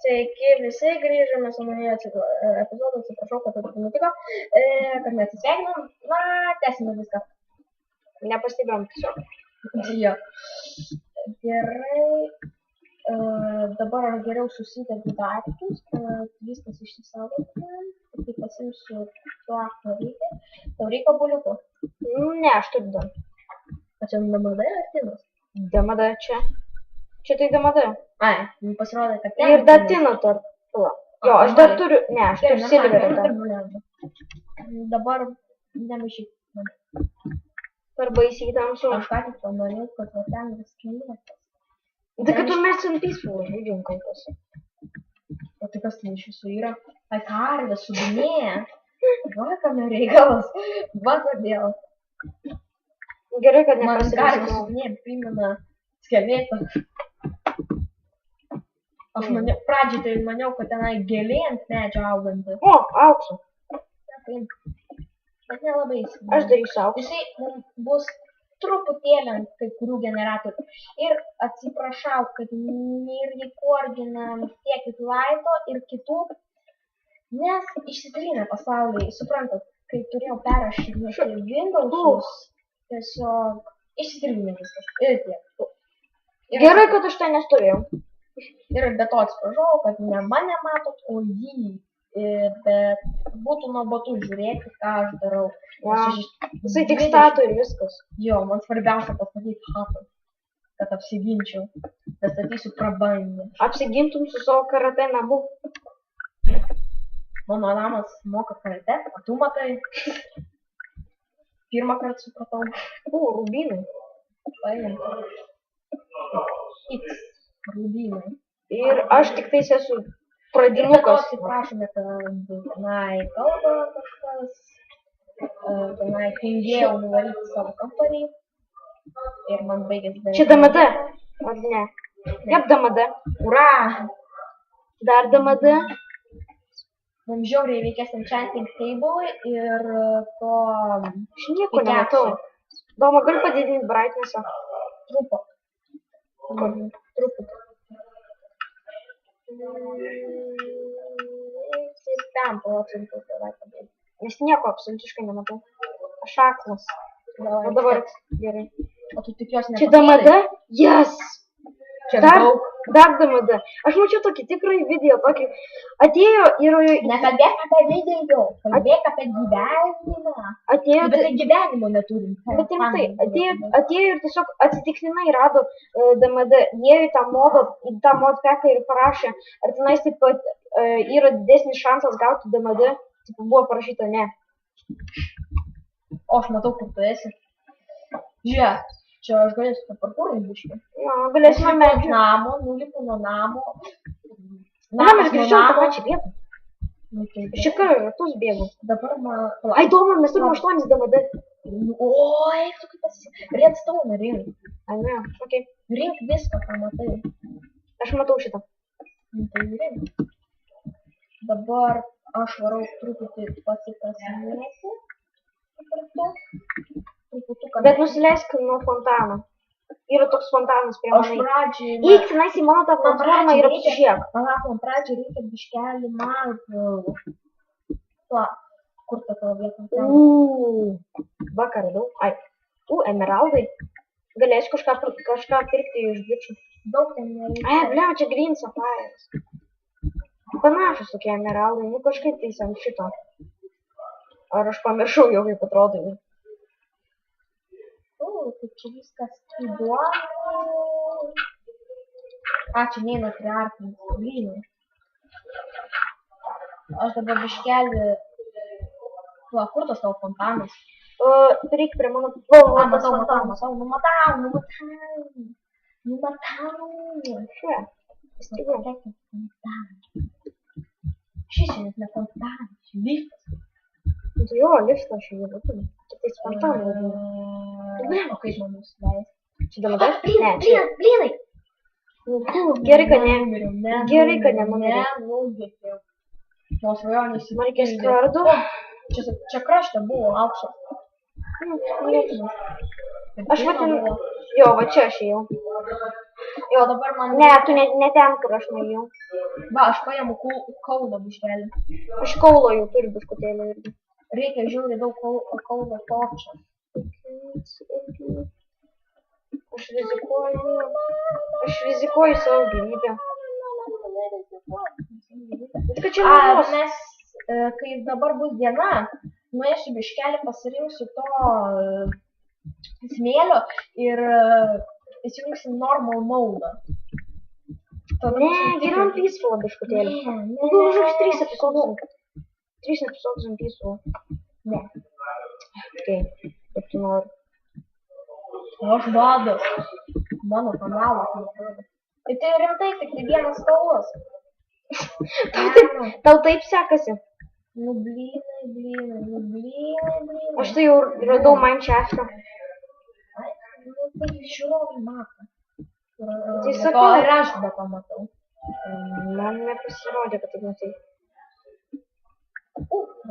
Sveiki visi, grįžome su naujo epizodu, atsiprašau, kad taip nutiko, kad neatsisveikinom, na, tęsime viską. Nepastebėjom tiesiog. Jo. Gerai, dabar aš geriau susidedu daiktus, kad viskas išsisaugotų, tai pasimsiu tuo, ko reikia. Tau reikia buliuko? Ne, aš turiu du. O čia DMD ar Tinas? DMD čia. Čia tai DMD. Ai, pasirodė, kad ten. Ir dar Tina tur. Jo, aš dar turiu, ne, aš turiu Silverį dar. Dabar nemaišyk. Per baisiai tamsu. Aš ką tik panorėjau, kad va ten vis knygas. Tai kad tu mes in peaceful žaidžiam kol kas. O tai kas ten iš visų yra? Ai, karvė, sudinėja. Va, kame reikalas. Va, kodėl. Gerai, kad Man karvė nepasirinkai. sudinėja primena skeletą. Aš pradžiai tai maniau, kad tenai gėlė ant medžio auganti. O, auksu. Bet nelabai įsivaizduoju. Aš darysiu auksu. Jisai bus truputėlį ant kai kurių generatorių. Ir atsiprašau, kad nerekordinam tiek kitų laito ir kitų, nes išsitrynė pasaulyje. Suprantat, kai turėjau perrašinėti Windowsus, tiesiog išsitrynė viskas. Ir tiek. Gerai, kad aš tai nesturėjau. Ir be to atsiprašau, kad ne mane matot, o jį. Bet būtų nuobodu žiūrėti, ką aš darau. Jisai tik stato ir viskas. Jo, man svarbiausia pastatyti hatą, kad apsiginčiau. Pastatysiu prabangę. Apsigintum su savo karate namu. Mano namas moka karate, o tu matai. Pirmą kartą supratau. Rubinai. Paėmėm. X. Rubinai. Ir aš tik tais esu pradinukas. Prašome, kad tenai kalba kažkas, tenai tingėjau nuvaryti savo kamparį ir man baigėsi... Čia DMD, ar ne? Kaip DMD? Ura! Dar DMD? Mums žiauriai reikės enchanting table ir to... Aš nieko nematau. Doma, gali padidinti brightnessą? Truputį. Tam procentų tada padaryti. Nes nieko absoliutiškai nematau. Aš aklas. O dabar gerai. O tu tikiuosi Čia DMD? Yes! Čia Dar DMD. Aš mačiau tokį tikrąjį video, tokį atėjo ir... Nekalbėk apie video, kalbėk apie gyvenimą. Atėjo... Bet tai gyvenimo neturim. Bet rimtai, atėjo ir tiesiog atsitiktinai rado DMD. Jie į tą modpeką ir parašė, ar tenais taip pat yra didesnis šansas gauti DMD. Taip buvo parašyta ne. O aš matau, kur tu esi. Žiūrėk. Čia aš galėsiu paparkūrinti biškį. Jo, galėsime medžių. Nulipu nuo namo. Namas grįžčiau tą pačią vietą. Aš čia ratus bėgu. Dabar man... Ai, Doma, mes turim 8 DMD. O, eik, tu kaip pasisi... Redstone rink. Ai, ne, okei. Rink viską, ką matai. Aš matau šitą. Tai rink. Dabar aš varau truputį pasikasinėti. Bet nusileisk nuo fontano. Yra toks fontanas prie manai. Aš pradžiai... Eik, tenais į mano tą platformą ir apsižiūrėk. Man pradžiai reikia biškelį malkių. Tuo, kur ta tavo vieta? Va, karaliau. Ai, emeraldai. Galėsiu kažką pirkti iš bičių. Daug ten nereikia. Ai, blem, čia green sapphires. Panašus tokie emeraldai. Nu, kažkaip tais ant šito. Ar aš pamiršau jau, kaip atrodo. Tai čia viskas įdomu. Čia neina priartinti blynų. Aš dabar biškelį... Kur tas tavo fontanas? Reikia prie mano... Matau. Šia. Įstrigu. Šis net ne fontanas, liftas. Jo, liftą aš jau būtum. Čia tai spontanai. O kaip man nusileis? Čia DMD? Ne, čia. Blynai! Gerai, kad ne. Gerai, kad ne, manai. Nenugėpiau. Nuo svajonės Man reikės kardu. Čia krašte buvo aukso. Aš matinu. Jo, va čia aš jau. Jo, dabar man... Ne, tu ne ten, kur aš nuėjau. Va, aš paimu Kauno biškelį. Aš Kaulo jau turiu biškutėlį irgi. Reikia žiūri daug Kauno torčio. Aš rizikuoju savo gyvybę. Bet kad čia mamos. Mes, kai dabar bus diena, nuėsiu biškelį, pasirinksiu to smėlio ir įsijungsim normal mode. Ne, geriau peaceful biškutėlį. Gal užuks 3 epizodus. 3 epizodus ant peaceful. Ne. Okay, kaip tu nori. Aš vadas. Mano kanalas, man atrodo. Tai rimtai, tik vienas kaulas. Tau taip sekasi. Nu blynai. Aš tai jau radau Minecraftą. Nu tai žiūrovai mato. Tai sakau. Ir aš be to matau. Man nepasirodė, kad taip matai.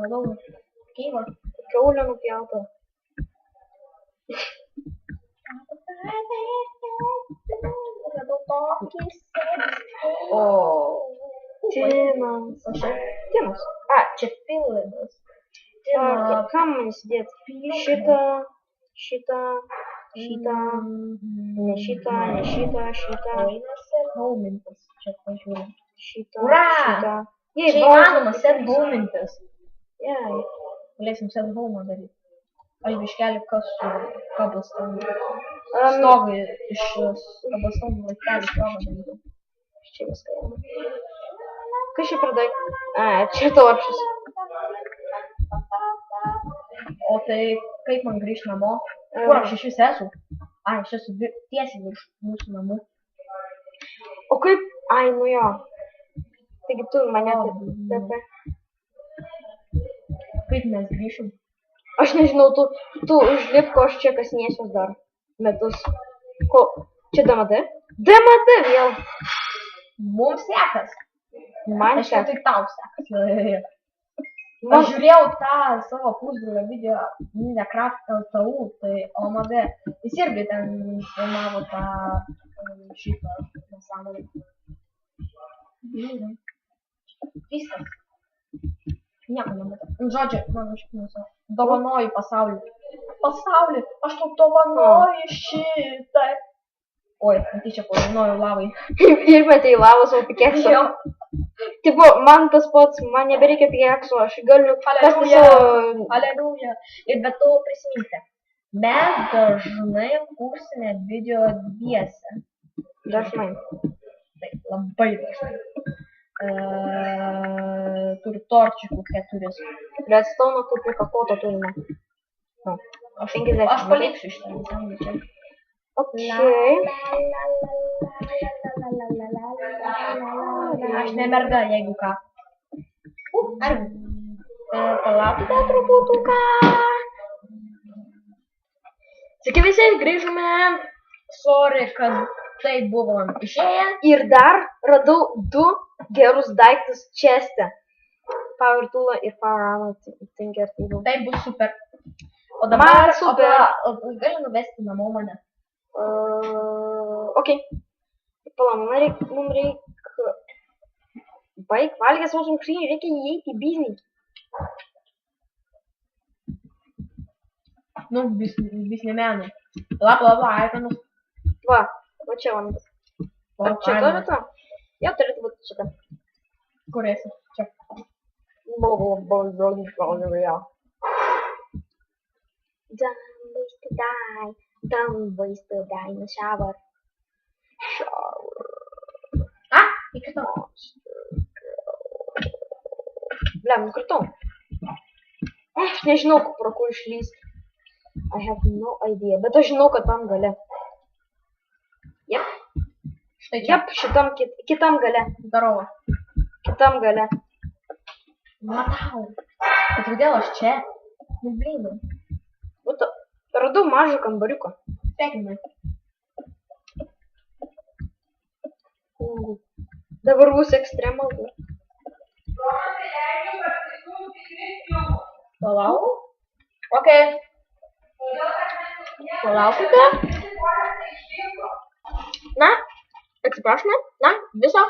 Radau keivą. Kiaulę nupjautą. Radau tokį sėdį. O. Tinas. Tinas. A, čia pilinas. Ką man įsidėti? Šitą. Ne šitą. Eina set homintis. Čia pažiūrėjau. Šitą. Ura! Jei, Čia įmanoma set homintis. Jei. Galėsim set home daryti. Aš biškelį kas su kabastonu. Stogui iš kabastonu laikelį stogą darydau. Čia viską jau. Kas čia pradai? Čia torčius. O tai kaip man grįžti namo? Kur aš iš vis esu? Aš esu tiesiai virš mūsų namų. O kaip? Nu jo. Taigi tu mane taip. Kaip mes grįšim? Aš nežinau, tu užlipk, aš čia kasinėsiu dar metus. Ko? Čia DMD? DMD vėl! Mums sekas. Man Aš sekas. tai tau sekas. Aš žiūrėjau tą savo pusbrolio video Minecraft LTU, tai OMG. Jis irgi ten filmavo tą šitą nesąmonę. Viskas. Nieko nematau. Žodžiu, man užkniuso. Dovanoju pasaulį. Pasaulį, aš tau dovanoju šitą. Oi, tai čia padovanoju lavai. Ir metai lavą savo pikeksą. Tipo, man tas pats, man nebereikia pikekso, aš galiu kasti savo... Aleliuja. Ir be to prisiminkite, mes dažnai kursime video dviese. Dažnai. Taip, labai dažnai. Turiu torčikų 4. Redstone kuplika koto turime. Aš 50. Aš paliksiu šitą. Okei. Aš ne merga, jeigu ką. Palaukite truputuką. Sveiki visi, grįžome. Sorry, kad tai buvo išėję. Ir dar radau 2 gerus daiktus česte. Power toolą ir power armor tinker table. Tai bus super. O dabar super. Gali nuvesti namo mane. Okei. Pala, mums reikia... Baik, valgęs mūsų krynį, reikia įeiti į biznį. Nu, biznėmenai. Laba, aikanus. Va čia man bus. O čia ta vieta? Jo, turėtų būti šitą. Kur esi? Čia. Don't waste to die in the shower. Įkritau. Blem, nukritau. Aš nežinau, pro kur išlysti. I have no idea, bet aš žinau, kad tam gale. Jep. Štai čia. Jep, šitam kitam gale. Darova. Kitam gale. Matau. Bet kodėl aš čia? Nu, blynai. Radau mažą kambariuką. Sveikinai. Dabar bus ekstremalų. Palauk. Okei. Palaukite. Na, atsiprašome, na, viso